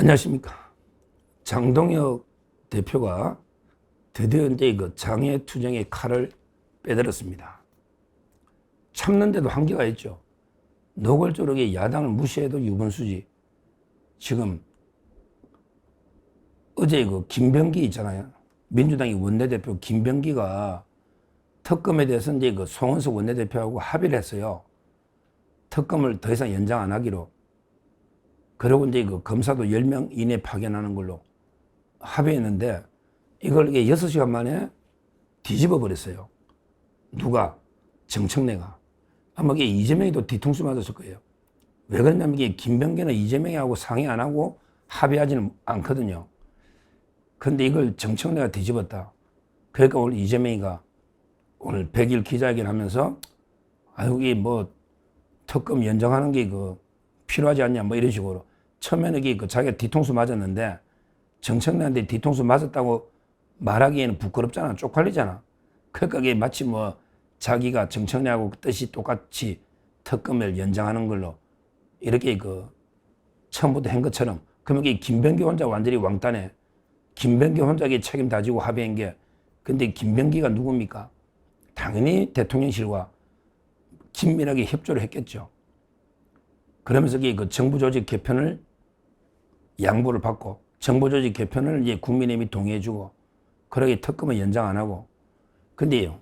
안녕하십니까. 장동혁 대표가 드디어 이제 그 장애 투쟁의 칼을 빼들었습니다. 참는데도 한계가 있죠. 노골적으로 야당을 무시해도 유분수지. 지금 어제 그 김병기 있잖아요. 민주당의 원내대표 김병기가 특검에 대해서 이제 그 송원석 원내대표하고 합의를 했어요. 특검을 더 이상 연장 안 하기로. 그리고 이제 그 검사도 10명 이내 파견하는 걸로 합의했는데 이걸 이게 6시간 만에 뒤집어 버렸어요. 누가? 정청래가. 아마 이게 이재명이도 뒤통수 맞았을 거예요. 왜 그러냐면 이게 김병기는 이재명이하고 상의 안 하고 합의하지는 않거든요. 근데 이걸 정청래가 뒤집었다. 그러니까 오늘 이재명이가 오늘 100일 기자회견 하면서 아유, 이게 뭐 특검 연장하는 게 필요하지 않냐 뭐 이런 식으로 처음에는 자기가 뒤통수 맞았는데 정청래한테 뒤통수 맞았다고 말하기에는 부끄럽잖아. 쪽팔리잖아. 그러니까 이게 마치 뭐 자기가 정청래하고 뜻이 똑같이 특검을 연장하는 걸로 이렇게 처음부터 한 것처럼. 그러면 이게 김병기 혼자 완전히 왕따네. 김병기 혼자 책임 다지고 합의한 게. 근데 김병기가 누굽니까? 당연히 대통령실과 긴밀하게 협조를 했겠죠. 그러면서 그 정부 조직 개편을 양보를 받고 정부 조직 개편을 이제 국민의힘이 동의해주고 그러게 특검은 연장 안 하고. 근데요,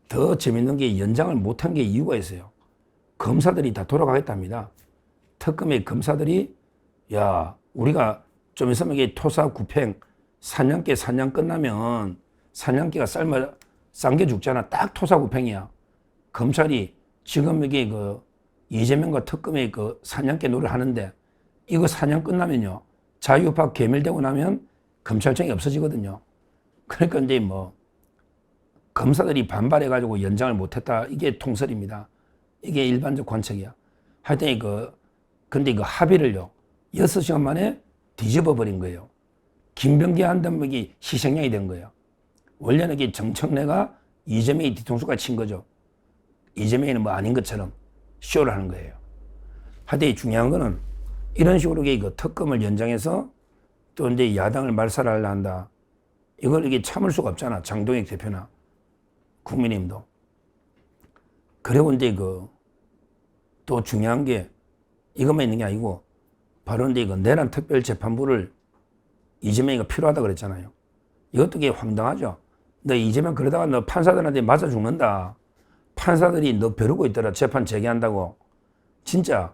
더 재밌는 게 연장을 못한 게 이유가 있어요. 검사들이 다 돌아가겠답니다. 특검의 검사들이 야, 우리가 좀 있으면 이게 토사 구팽 사냥개 사냥 끝나면 사냥개가 싼게 죽잖아. 딱 토사 구팽이야. 검찰이 지금 이게 이재명과 특검의 사냥개 노를 하는데 이거 사냥 끝나면요. 자유파 개멸되고 나면 검찰청이 없어지거든요. 그러니까 이제 뭐 검사들이 반발해가지고 연장을 못했다. 이게 통설입니다. 이게 일반적 관측이야. 하여튼 근데 합의를요. 6시간 만에 뒤집어 버린 거예요. 김병기 한다면 이게 희생양이 된 거예요. 원래는 이게 정청래가 이재명이 뒤통수가 친 거죠. 이재명이는 뭐 아닌 것처럼 쇼를 하는 거예요. 하여튼 중요한 거는 이런 식으로 특검을 연장해서 또 이제 야당을 말살하려 한다. 이걸 이게 참을 수가 없잖아. 장동혁 대표나 국민의힘도. 그리고 이제 또 중요한 게 이것만 있는 게 아니고 바로 이제 내란 특별재판부를 이재명이가 필요하다 그랬잖아요. 이것도 꽤 황당하죠. 너 이재명 그러다가 너 판사들한테 맞아 죽는다. 판사들이 너 벼르고 있더라. 재판 재개한다고. 진짜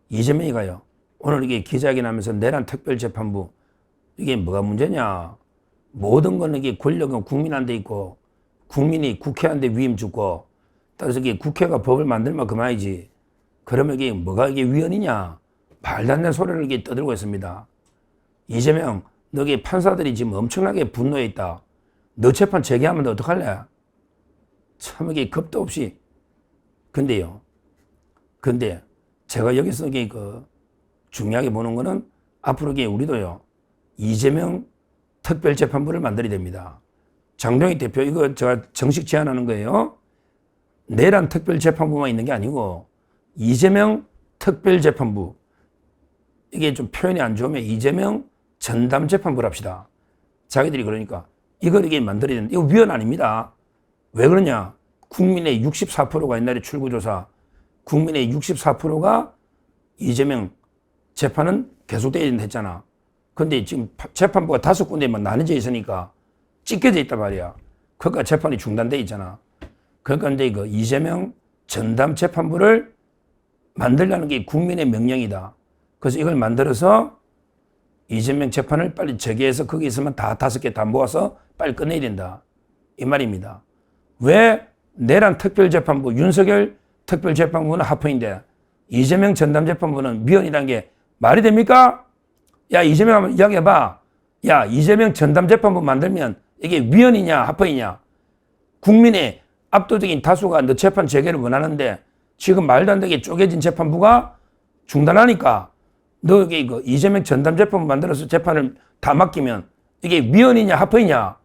이재명이가요. 오늘 이게 기자회견 하면서 내란 특별재판부 이게 뭐가 문제냐. 모든 거는 이게 권력은 국민한테 있고 국민이 국회한테 위임 주고 따라서 이게 국회가 법을 만들면 그만이지. 그러면 이게 뭐가 이게 위헌이냐. 말도 안 되는 소리를 이게 떠들고 있습니다. 이재명 너 이게 판사들이 지금 엄청나게 분노해 있다. 너 재판 재개하면 너 어떡할래? 참 이게 겁도 없이. 근데 제가 여기서 중요하게 보는 거는 앞으로 우리도요. 이재명 특별재판부를 만들어야 됩니다. 장동혁 대표 이거 제가 정식 제안하는 거예요. 내란 특별재판부만 있는 게 아니고 이재명 특별재판부. 이게 좀 표현이 안 좋으면 이재명 전담재판부를 합시다. 자기들이 그러니까 이걸 이게 만들어야 되는데 이거 위헌 아닙니다. 왜 그러냐? 국민의 64%가 옛날에 출구조사 국민의 64%가 이재명 재판은 계속돼야 된다 했잖아. 근데 지금 재판부가 5군데만 나눠져 있으니까 찢겨져 있단 말이야. 그러니까 재판이 중단돼 있잖아. 그러니까 이제 이재명 전담 재판부를 만들려는 게 국민의 명령이다. 그래서 이걸 만들어서 이재명 재판을 빨리 재개해서 거기 있으면 다 5개 다 모아서 빨리 끝내야 된다. 이 말입니다. 왜 내란 특별재판부, 윤석열 특별재판부는 합헌인데 이재명 전담재판부는 위헌이라는 게 말이 됩니까? 야, 이재명 한번 이야기해봐. 야, 이재명 전담재판부 만들면 이게 위헌이냐 합헌이냐. 국민의 압도적인 다수가 너 재판 재개를 원하는데 지금 말도 안 되게 쪼개진 재판부가 중단하니까 너 여기 이재명 전담재판부 만들어서 재판을 다 맡기면 이게 위헌이냐 합헌이냐. 야,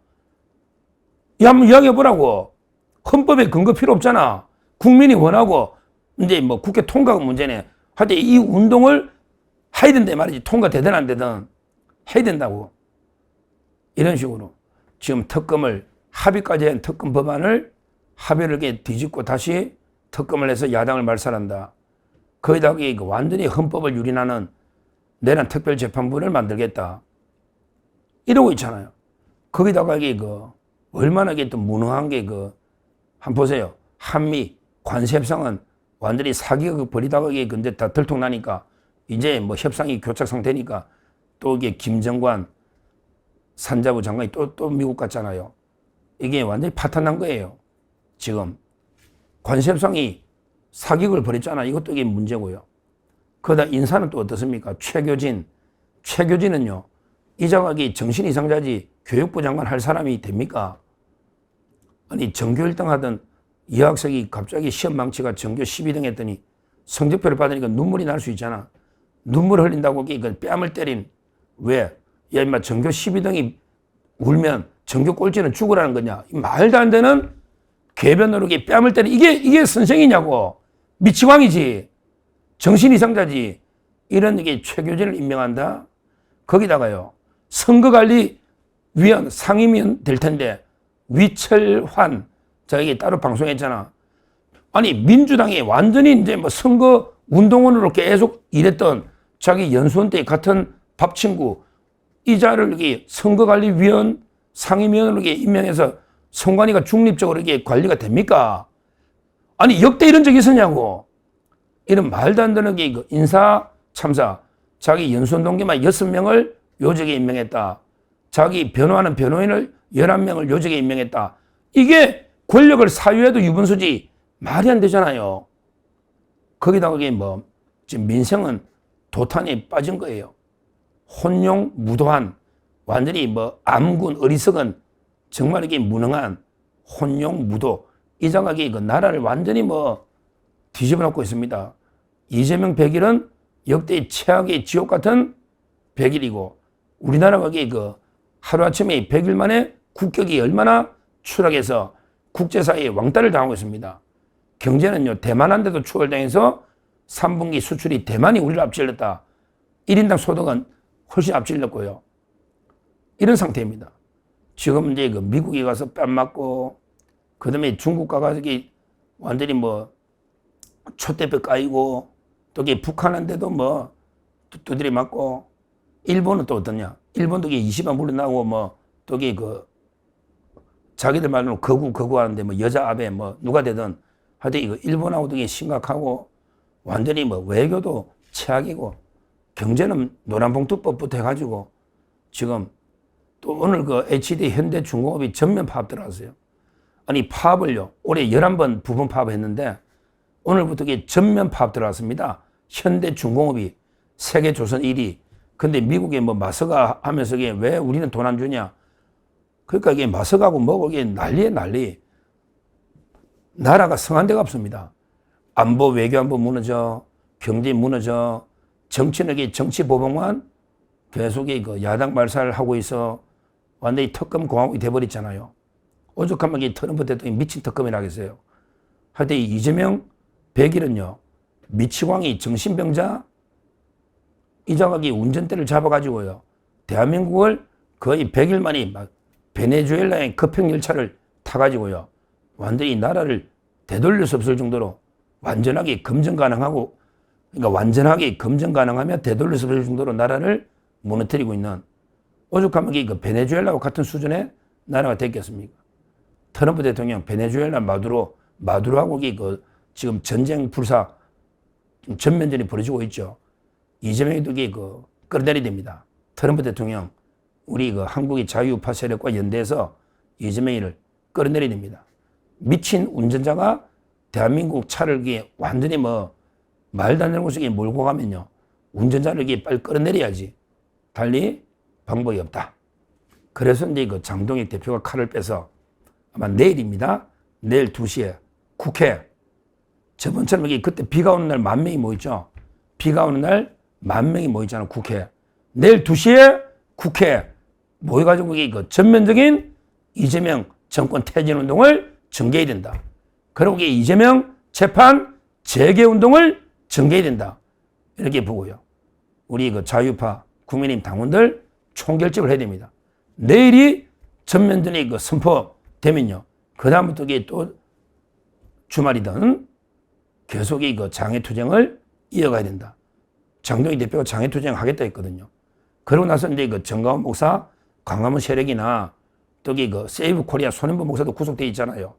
한번 이야기해보라고. 헌법에 근거 필요 없잖아. 국민이 원하고 이제 뭐 국회 통과가 문제네. 하여튼 이 운동을 해야 된다 말이지. 통과되든 안 되든. 해야 된다고. 이런 식으로 지금 특검을 합의까지 한 특검 법안을 합의를 이렇게 뒤집고 다시 특검을 해서 야당을 말살한다. 거기다가 완전히 헌법을 유린하는 내란 특별재판부를 만들겠다. 이러고 있잖아요. 거기다가 얼마나 또 무능한 한번 보세요. 한미 관세 협상은 완전히 사기가 벌이다가 근데 다 들통나니까 이제 뭐 협상이 교착 상태니까 또 김정관 산자부 장관이 또 미국 갔잖아요. 이게 완전히 파탄난 거예요. 지금 관세 협상이 사기극을 벌였잖아. 이것도 문제고요. 그러다 인사는 또 어떻습니까? 최교진은요. 이장학이 정신 이상자지 교육부 장관 할 사람이 됩니까? 아니 전교 1등 하던 이 학생이 갑자기 시험 망치가 전교 12등 했더니 성적표를 받으니까 눈물이 날 수 있잖아. 눈물 흘린다고 뺨을 때린 왜? 야 임마 전교 12등이 울면 전교 꼴찌는 죽으라는 거냐? 말도 안 되는 궤변으로 뺨을 때린 이게 선생이냐고. 미치광이지. 정신 이상자지. 이런 최교진을 임명한다. 거기다가요. 선거관리위원 상임위원 될 텐데 위철환 자기 따로 방송했잖아. 아니 민주당이 완전히 이제 뭐 선거 운동원으로 계속 일했던 자기 연수원 때 같은 밥 친구 이자를 선거관리위원 상임위원으로 임명해서 선관위가 중립적으로 관리가 됩니까? 아니 역대 이런 적이 있었냐고. 이런 말도 안 되는 인사 참사. 자기 연수원 동기만 6명을 요직에 임명했다. 자기 변호하는 변호인을 11명을 요직에 임명했다. 이게 권력을 사유해도 유분수지 말이 안 되잖아요. 거기다가 지금 민생은 도탄이 빠진 거예요. 혼용무도한 완전히 암군 어리석은 정말 무능한 혼용무도 이장하게 나라를 완전히 뒤집어 놓고 있습니다. 이재명 100일은 역대 최악의 지옥 같은 100일이고 우리나라가 하루아침에 100일 만에 국격이 얼마나 추락해서 국제사회에 왕따를 당하고 있습니다. 경제는요, 대만한테도 추월당해서 3분기 수출이 대만이 우리를 앞질렀다. 1인당 소득은 훨씬 앞질렀고요. 이런 상태입니다. 지금 이제 미국에 가서 뺨 맞고, 그 다음에 중국 가서 완전히 촛대뼈 까이고, 또 북한한테도 두드려 맞고, 일본은 또 어떠냐? 일본도 20만 물러나고 또 자기들 말로 거구하는데 여자 아베 누가 되든 하여튼 이거 일본하고도 심각하고 완전히 외교도 최악이고 경제는 노란봉투법부터 해가지고 지금 또 오늘 HD 현대중공업이 전면 파업 들어갔어요. 아니 파업을요 올해 11번 부분 파업했는데 오늘부터 전면 파업 들어갔습니다. 현대중공업이 세계 조선 1위. 근데 미국에 마서가 하면서 왜 우리는 돈 안 주냐? 그러니까 이게 마서가고 뭐고 이게 난리에 난리. 나라가 성한 데가 없습니다. 안보, 외교안보 무너져, 경제 무너져, 정치는 정치 보복만 계속 야당 말살을 하고 있어. 완전히 특검 공화국이 돼버렸잖아요. 오죽하면 트럼프 대통령이 미친 특검이라 하겠어요. 하여튼 이재명 100일은요, 미치광이 정신병자 이장학이 운전대를 잡아가지고요, 대한민국을 거의 100일 만에 베네수엘라의 급행열차를 타가지고요, 완전히 나라를 되돌릴 수 없을 정도로 완전하게 검증 가능하고, 그러니까 완전하게 검증 가능하며 되돌릴 수 없을 정도로 나라를 무너뜨리고 있는 오죽하면 베네수엘라와 같은 수준의 나라가 됐겠습니까? 트럼프 대통령 베네수엘라 마두로하고 지금 전쟁 불사 전면전이 벌어지고 있죠. 이재명도 끌어내려야 됩니다. 트럼프 대통령 우리 한국의 자유우파 세력과 연대해서 이재명이를 끌어내려야 됩니다. 미친 운전자가 대한민국 차를 완전히 말도 안 되는 곳에 몰고 가면요, 운전자를 빨리 끌어내려야지. 달리 방법이 없다. 그래서 이제 장동익 대표가 칼을 빼서 아마 내일입니다. 내일 2시에 국회. 저번처럼 그때 비가 오는 날 10,000명이 모였죠. 비가 오는 날 10,000명이 모이잖아, 국회. 내일 2시에 국회 모여가지고 전면적인 이재명 정권 퇴진 운동을 전개해야 된다. 그리고 이재명 재판 재개 운동을 전개해야 된다. 이렇게 보고요. 우리 자유파 국민의힘 당원들 총결집을 해야 됩니다. 내일이 전면전이 그 선포되면요. 그다음부터 이게 또 주말이든 계속 이 그 장외투쟁을 이어가야 된다. 장동희 대표가 장외투쟁 하겠다 했거든요. 그러고 나서 이제 그 정가원 목사, 광화문 세력이나 또기 그 세이브 코리아 손현보 목사도 구속돼 있잖아요.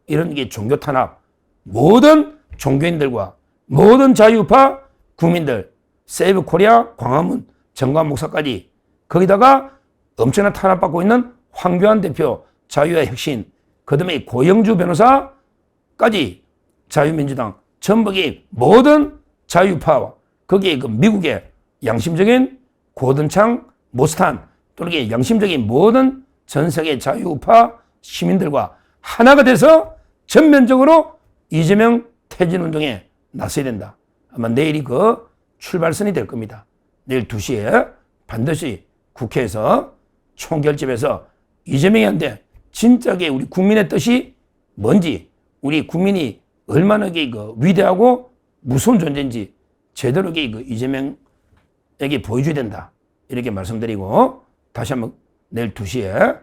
이런 게 종교 탄압, 모든 종교인들과 모든 자유파 국민들, 세이브 코리아, 광화문, 정가원 목사까지 거기다가 엄청난 탄압받고 있는 황교안 대표, 자유의 혁신, 그다음에 고영주 변호사까지 자유민주당, 전북의 모든 자유파와 거기에 그 미국의 양심적인 고든창, 모스탄 또는 양심적인 모든 전 세계 자유파 시민들과 하나가 돼서 전면적으로 이재명 퇴진운동에 나서야 된다. 아마 내일이 그 출발선이 될 겁니다. 내일 2시에 반드시 국회에서 총결집에서 이재명한테 진짜게 우리 국민의 뜻이 뭔지, 우리 국민이 얼마나 그 위대하고 무서운 존재인지 제대로 그 이재명에게 보여줘야 된다. 이렇게 말씀드리고 다시 한번 내일 2시에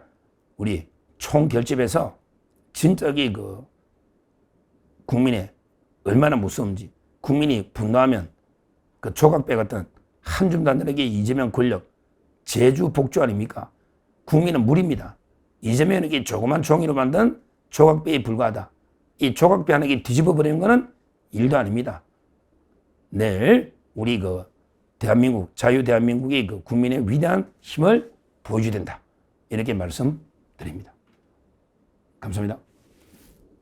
우리 총결집에서 진짜 그 국민의 얼마나 무서운지, 국민이 분노하면 그 조각배 같은 한 줌도 안 되는 게 이재명 권력 제주 복주 아닙니까? 국민은 무리입니다. 이재명에게 조그만 종이로 만든 조각배에 불과하다. 이 조각배 하나에 뒤집어 버리는 것은 일도 아닙니다. 내일 우리 그 대한민국, 자유 대한민국의 그 국민의 위대한 힘을 보여줘야 된다. 이렇게 말씀드립니다. 감사합니다.